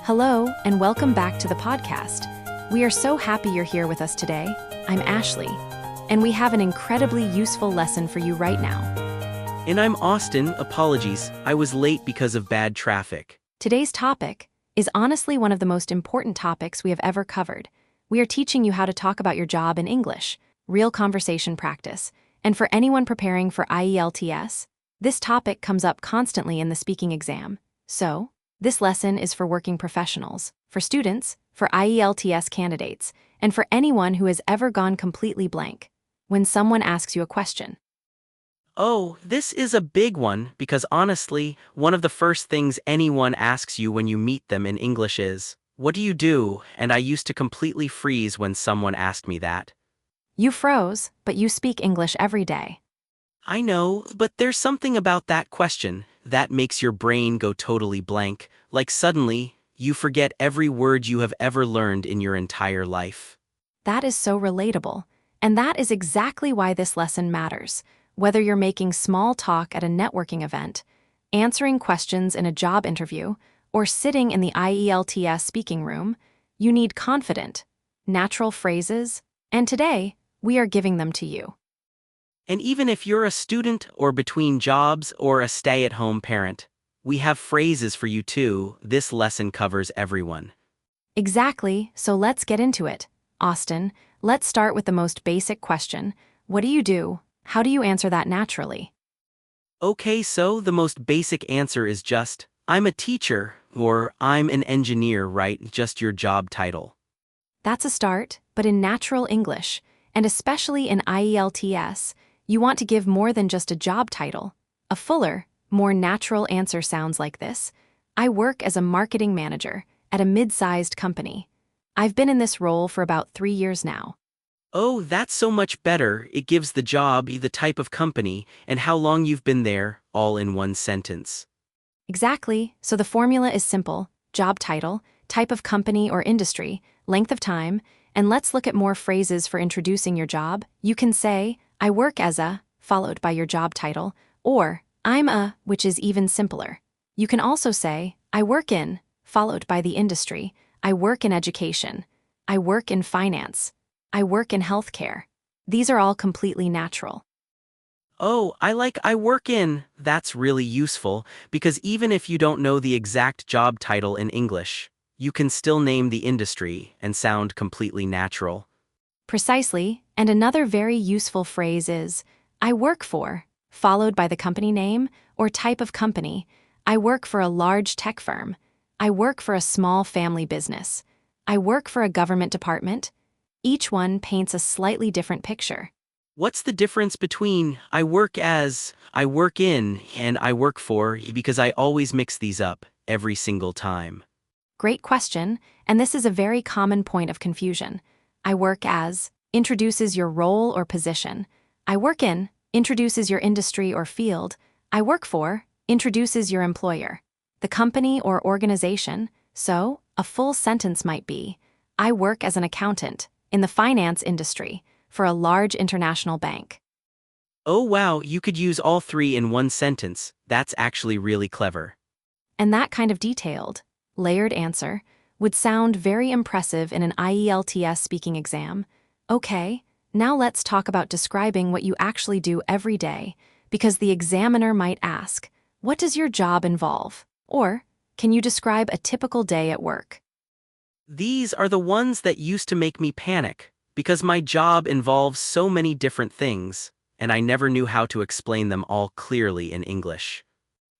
Hello, and welcome back to the podcast. We are so happy you're here with us today. I'm Ashley, and we have an incredibly useful lesson for you right now. And I'm Austin. Apologies, I was late because of bad traffic. Today's topic is honestly one of the most important topics we have ever covered. We are teaching you how to talk about your job in English, real conversation practice, and for anyone preparing for IELTS, this topic comes up constantly in the speaking exam. So, this lesson is for working professionals, for students, for IELTS candidates, and for anyone who has ever gone completely blank when someone asks you a question. Oh, this is a big one because honestly, one of the first things anyone asks you when you meet them in English is, "What do you do?" And I used to completely freeze when someone asked me that. You froze, but you speak English every day. I know, but there's something about that question that makes your brain go totally blank, like suddenly, you forget every word you have ever learned in your entire life. That is so relatable, and that is exactly why this lesson matters. Whether you're making small talk at a networking event, answering questions in a job interview, or sitting in the IELTS speaking room, you need confident, natural phrases, and today, we are giving them to you. And even if you're a student or between jobs or a stay-at-home parent, we have phrases for you too. This lesson covers everyone. Exactly, so let's get into it. Austin, let's start with the most basic question. What do you do? How do you answer that naturally? Okay, so the most basic answer is just, I'm a teacher, or I'm an engineer, right? Just your job title. That's a start, but in natural English, and especially in IELTS, you want to give more than just a job title. A fuller, more natural answer sounds like this. I work as a marketing manager at a mid-sized company. I've been in this role for about 3 years now. Oh, that's so much better. It gives the job, the type of company, and how long you've been there, all in one sentence. Exactly, so the formula is simple: job title, type of company or industry, length of time, and let's look at more phrases for introducing your job. You can say, I work as a, followed by your job title, or I'm a, which is even simpler. You can also say, I work in, followed by the industry. I work in education. I work in finance. I work in healthcare. These are all completely natural. Oh, I work in. That's really useful, because even if you don't know the exact job title in English, you can still name the industry and sound completely natural. Precisely, and another very useful phrase is, I work for, followed by the company name or type of company. I work for a large tech firm. I work for a small family business. I work for a government department. Each one paints a slightly different picture. What's the difference between I work as, I work in, and I work for, because I always mix these up every single time. Great question, and this is a very common point of confusion. I work as introduces your role or position. I work in introduces your industry or field. I work for introduces your employer, the company or organization. So, a full sentence might be, I work as an accountant in the finance industry for a large international bank. Oh wow, you could use all three in one sentence. That's actually really clever. And that kind of detailed, layered answer would sound very impressive in an IELTS speaking exam. Okay, now let's talk about describing what you actually do every day, because the examiner might ask, what does your job involve? Or, can you describe a typical day at work? These are the ones that used to make me panic, because my job involves so many different things, and I never knew how to explain them all clearly in English.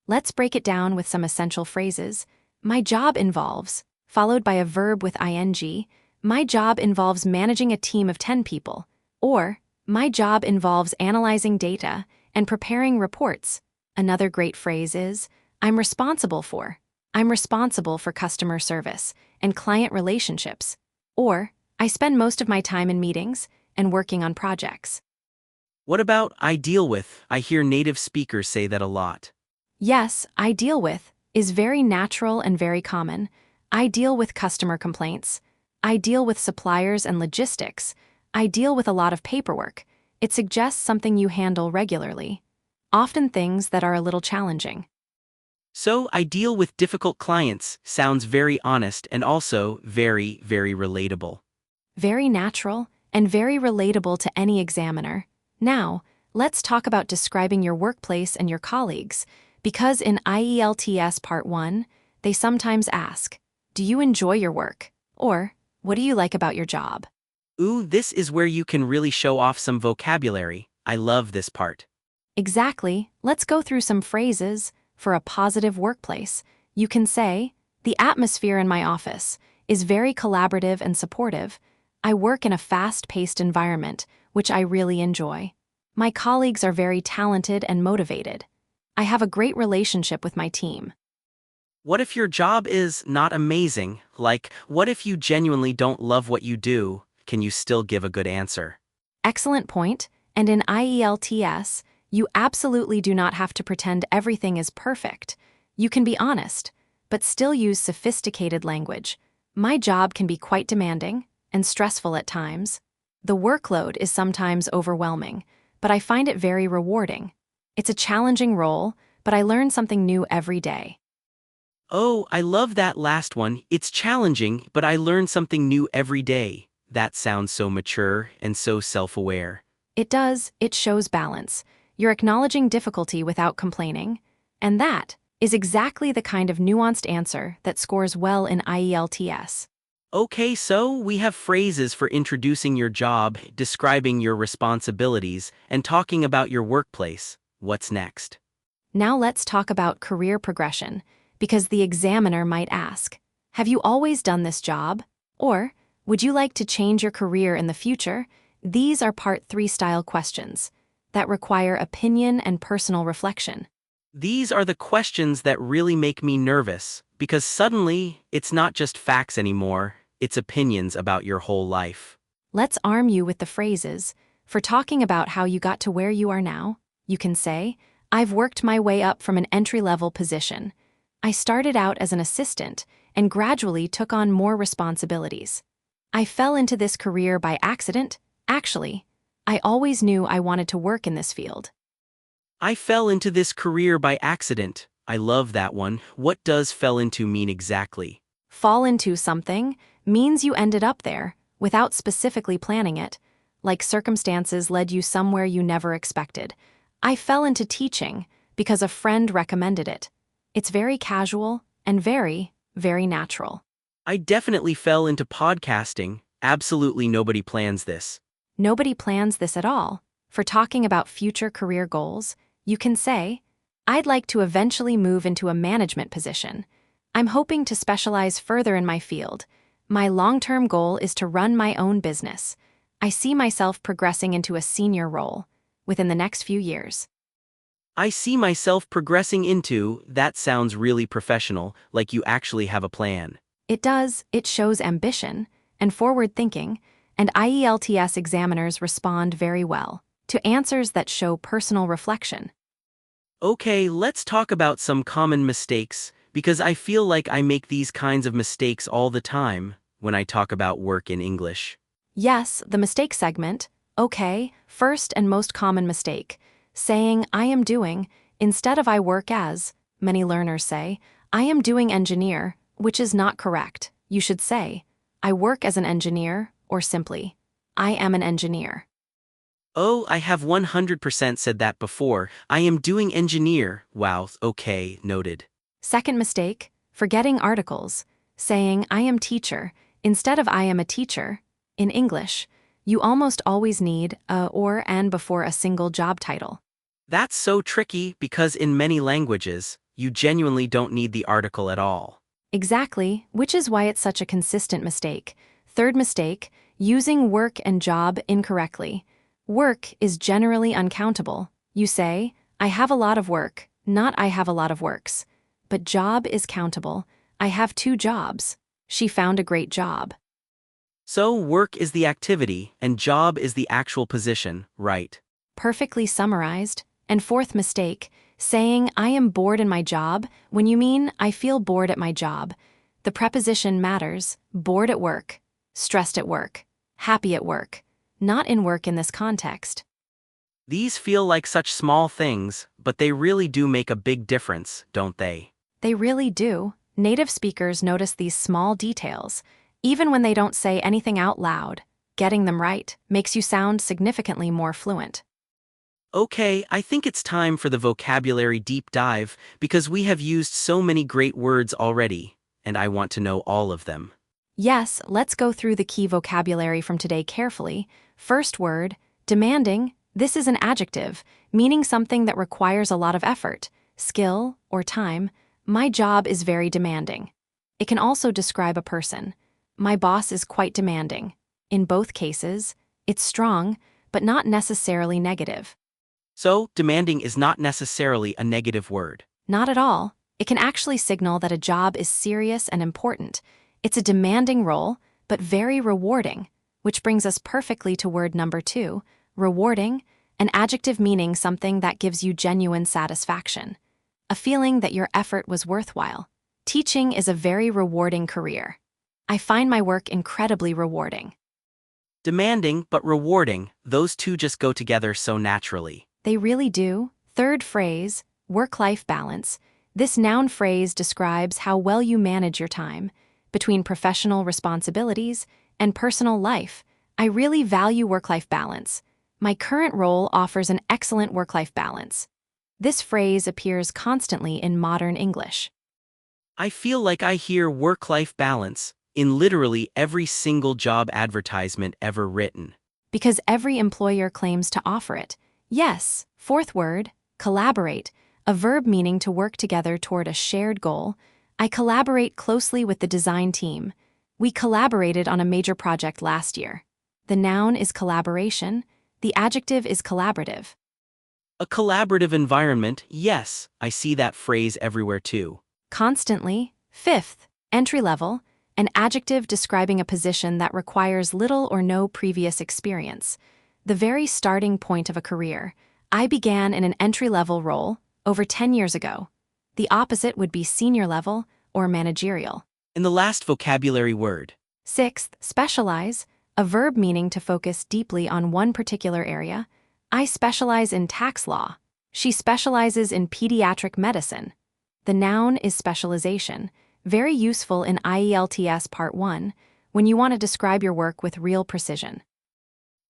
Let's break it down with some essential phrases. My job involves, followed by a verb with ing. My job involves managing a team of 10 people. Or, my job involves analyzing data and preparing reports. Another great phrase is, I'm responsible for. I'm responsible for customer service and client relationships. Or, I spend most of my time in meetings and working on projects. What about I deal with? I hear native speakers say that a lot. Yes, I deal with is very natural and very common. I deal with customer complaints. I deal with suppliers and logistics. I deal with a lot of paperwork. It suggests something you handle regularly. Often things that are a little challenging. So, I deal with difficult clients sounds very honest and also very, very relatable. Very natural and very relatable to any examiner. Now, let's talk about describing your workplace and your colleagues, because in IELTS Part 1, they sometimes ask, do you enjoy your work? Or, what do you like about your job? Ooh, this is where you can really show off some vocabulary. I love this part. Exactly. Let's go through some phrases for a positive workplace. You can say, the atmosphere in my office is very collaborative and supportive. I work in a fast-paced environment, which I really enjoy. My colleagues are very talented and motivated. I have a great relationship with my team. What if your job is not amazing? Like, what if you genuinely don't love what you do? Can you still give a good answer? Excellent point, and in IELTS, you absolutely do not have to pretend everything is perfect. You can be honest, but still use sophisticated language. My job can be quite demanding and stressful at times. The workload is sometimes overwhelming, but I find it very rewarding. It's a challenging role, but I learn something new every day. Oh, I love that last one. It's challenging, but I learn something new every day. That sounds so mature and so self-aware. It does, it shows balance. You're acknowledging difficulty without complaining. And that is exactly the kind of nuanced answer that scores well in IELTS. Okay, so we have phrases for introducing your job, describing your responsibilities, and talking about your workplace. What's next? Now let's talk about career progression, because the examiner might ask, have you always done this job? Or, would you like to change your career in the future? These are Part 3 style questions that require opinion and personal reflection. These are the questions that really make me nervous, because suddenly, it's not just facts anymore, it's opinions about your whole life. Let's arm you with the phrases. For talking about how you got to where you are now, you can say, I've worked my way up from an entry-level position. I started out as an assistant and gradually took on more responsibilities. I fell into this career by accident. Actually, I always knew I wanted to work in this field. I fell into this career by accident. I love that one. What does fell into mean exactly? Fall into something means you ended up there without specifically planning it, like circumstances led you somewhere you never expected. I fell into teaching because a friend recommended it. It's very casual and very, very natural. I definitely fell into podcasting. Absolutely nobody plans this. Nobody plans this at all. For talking about future career goals, you can say, I'd like to eventually move into a management position. I'm hoping to specialize further in my field. My long-term goal is to run my own business. I see myself progressing into a senior role within the next few years. I see myself progressing into, that sounds really professional, like you actually have a plan. It does, it shows ambition and forward thinking, and IELTS examiners respond very well to answers that show personal reflection. Okay, let's talk about some common mistakes, because I feel like I make these kinds of mistakes all the time when I talk about work in English. Yes, the mistake segment. Okay, first and most common mistake. Saying I am doing, instead of I work as, many learners say, I am doing engineer, which is not correct. You should say, I work as an engineer, or simply, I am an engineer. Oh, I have 100% said that before. I am doing engineer. Wow, okay, noted. Second mistake, forgetting articles. Saying I am teacher, instead of I am a teacher. In English, you almost always need a or an before a single job title. That's so tricky because in many languages, you genuinely don't need the article at all. Exactly, which is why it's such a consistent mistake. Third mistake, using work and job incorrectly. Work is generally uncountable. You say, I have a lot of work, not I have a lot of works. But job is countable. I have 2 jobs. She found a great job. So work is the activity and job is the actual position, right? Perfectly summarized. And fourth mistake, saying I am bored in my job when you mean I feel bored at my job. The preposition matters, bored at work, stressed at work, happy at work, not in work in this context. These feel like such small things, but they really do make a big difference, don't they? They really do. Native speakers notice these small details, even when they don't say anything out loud. Getting them right makes you sound significantly more fluent. Okay, I think it's time for the vocabulary deep dive because we have used so many great words already, and I want to know all of them. Yes, let's go through the key vocabulary from today carefully. First word, demanding. This is an adjective, meaning something that requires a lot of effort, skill, or time. My job is very demanding. It can also describe a person. My boss is quite demanding. In both cases, it's strong, but not necessarily negative. So, demanding is not necessarily a negative word. Not at all. It can actually signal that a job is serious and important. It's a demanding role, but very rewarding, which brings us perfectly to word number 2, rewarding, an adjective meaning something that gives you genuine satisfaction, a feeling that your effort was worthwhile. Teaching is a very rewarding career. I find my work incredibly rewarding. Demanding but rewarding, those two just go together so naturally. They really do. Third phrase, work-life balance. This noun phrase describes how well you manage your time between professional responsibilities and personal life. I really value work-life balance. My current role offers an excellent work-life balance. This phrase appears constantly in modern English. I feel like I hear work-life balance in literally every single job advertisement ever written. Because every employer claims to offer it. Yes. Fourth word, collaborate, a verb meaning to work together toward a shared goal. I collaborate closely with the design team. We collaborated on a major project last year. The noun is collaboration. The adjective is collaborative. A collaborative environment, yes, I see that phrase everywhere too. Constantly. Fifth, entry level, an adjective describing a position that requires little or no previous experience. The very starting point of a career. I began in an entry-level role over 10 years ago. The opposite would be senior level or managerial. And the last vocabulary word. Sixth, specialize, a verb meaning to focus deeply on one particular area. I specialize in tax law. She specializes in pediatric medicine. The noun is specialization, very useful in IELTS Part 1 when you want to describe your work with real precision.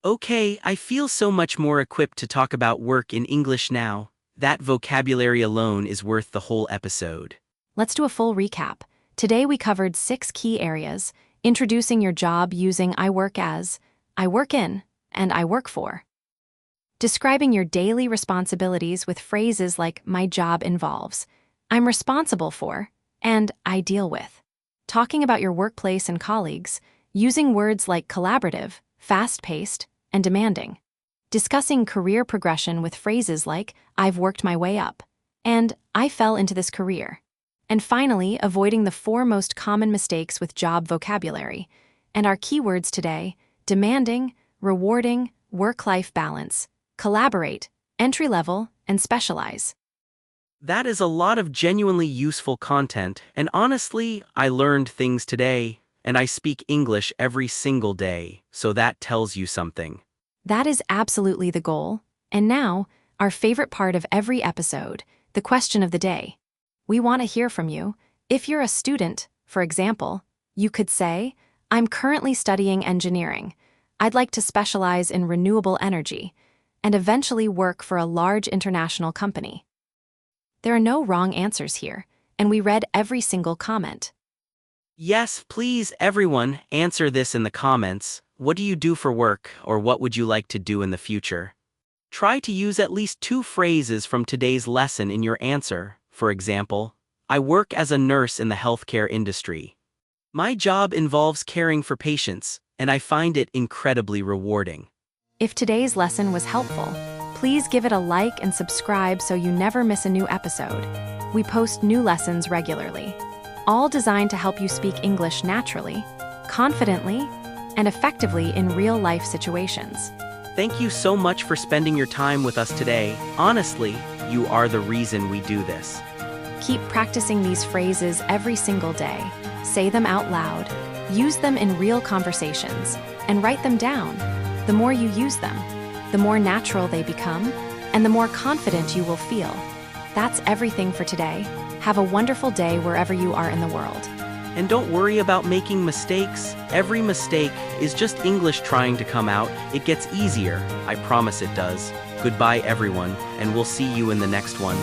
Okay, I feel so much more equipped to talk about work in English now. That vocabulary alone is worth the whole episode. Let's do a full recap. Today we covered 6 key areas, introducing your job using I work as, I work in, and I work for. Describing your daily responsibilities with phrases like my job involves, I'm responsible for, and I deal with. Talking about your workplace and colleagues, using words like collaborative, fast-paced, and demanding. Discussing career progression with phrases like, I've worked my way up, and I fell into this career. And finally, avoiding the 4 most common mistakes with job vocabulary. And our keywords today, demanding, rewarding, work-life balance, collaborate, entry-level, and specialize. That is a lot of genuinely useful content, and honestly, I learned things today, and I speak English every single day, so that tells you something. That is absolutely the goal. And now, our favorite part of every episode, the question of the day. We want to hear from you. If you're a student, for example, you could say, I'm currently studying engineering. I'd like to specialize in renewable energy and eventually work for a large international company. There are no wrong answers here, and we read every single comment. Yes, please, everyone, answer this in the comments. What do you do for work, or what would you like to do in the future? Try to use at least 2 phrases from today's lesson in your answer. For example, I work as a nurse in the healthcare industry. My job involves caring for patients, and I find it incredibly rewarding. If today's lesson was helpful, please give it a like and subscribe so you never miss a new episode. We post new lessons regularly, all designed to help you speak English naturally, confidently, and effectively in real-life situations. Thank you so much for spending your time with us today. Honestly, you are the reason we do this. Keep practicing these phrases every single day. Say them out loud, use them in real conversations, and write them down. The more you use them, the more natural they become, and the more confident you will feel. That's everything for today. Have a wonderful day wherever you are in the world. And don't worry about making mistakes. Every mistake is just English trying to come out. It gets easier. I promise it does. Goodbye, everyone, and we'll see you in the next one.